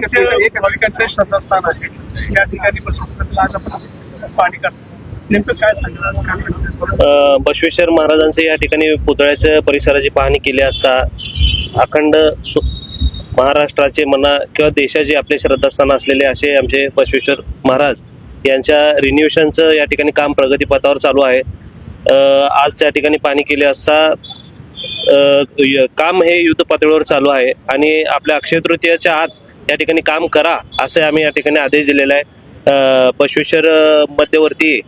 भाविकांचे श्रद्धास्थान आहे. या ठिकाणी बसून आज आपण पाणी करतो. नेमकं काय सांगणार? बसवेश्वर महाराजांचे या ठिकाणी पुतळ्याच्या परिसराची पाहणी केली असता अखंड महाराष्ट्राचे म्हणा किंवा देशाचे आपले श्रद्धास्थान असलेले असे आमचे बसवेश्वर महाराज यांच्या रिन्युएशनचं या ठिकाणी काम प्रगतीपथावर चालू आहे. आज त्या ठिकाणी पाहणी केली असता काम हे युद्ध पातळीवर चालू आहे आणि आपल्या अक्षय तृतीयाच्या आत या ठिकाणी काम करा असे आम्ही या ठिकाणी आदेश दिलेला आहे. बसवेश्वर मध्यवर्ती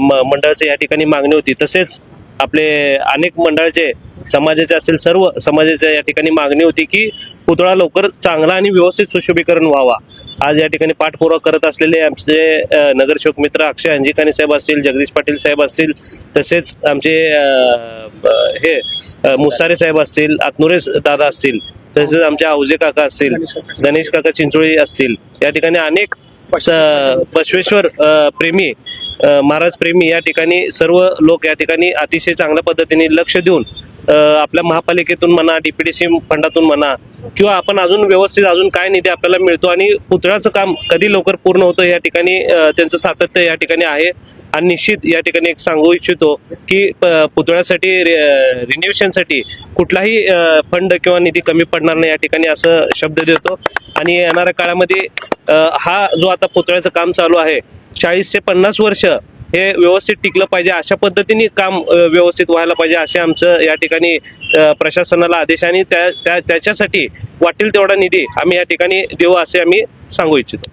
मंडळाची या ठिकाणी मागणी होती. तसेच आपले अनेक मंडळाचे समाजाचे असेल सर्व समाजाच्या या ठिकाणी मागणी होती की पुतळा लवकर चांगला आणि व्यवस्थित सुशोभीकरण व्हावा. आज या ठिकाणी पाठपुरावा करत असलेले आमचे नगरसेवक मित्र अक्षय अंजिकानी साहेब असतील, जगदीश पाटील साहेब असतील, तसेच आमचे मुसारे साहेब असतील, आत्नुरे दादा असतील, तसेच आमचे औजे काका असतील, गणेश काका चिंचोळी असतील, या ठिकाणी अनेक बसवेश्वर प्रेमी महाराज प्रेमी या ठिकाणी सर्व लोक या ठिकाणी अतिशय चांगल्या पद्धतीने लक्ष देऊन आपल्या महापालिकेतून म्हणा, डीपीडीसी फंडातून म्हणा किंवा आपण अजून व्यवस्थित अजून काय निधी आपल्याला मिळतो आणि पुतळ्याचं काम कधी लवकर पूर्ण होतं या ठिकाणी त्यांचं सातत्य या ठिकाणी आहे. आणि निश्चित या ठिकाणी एक सांगू इच्छितो की पुतळ्यासाठी रिन्युएशनसाठी कुठलाही फंड किंवा निधी कमी पडणार नाही या ठिकाणी असं शब्द देतो. आणि येणाऱ्या काळामध्ये हा जो आता पुतळ्याचं काम चालू आहे 40 ते 50 वर्ष हे व्यवस्थित टिकलं पाहिजे, अशा पद्धतीने काम व्यवस्थित व्हायला पाहिजे असे आमचं या ठिकाणी प्रशासनाला आदेश आणि त्याच्यासाठी वाटेल तेवढा निधी आम्ही या ठिकाणी देऊ असे आम्ही सांगू इच्छितो.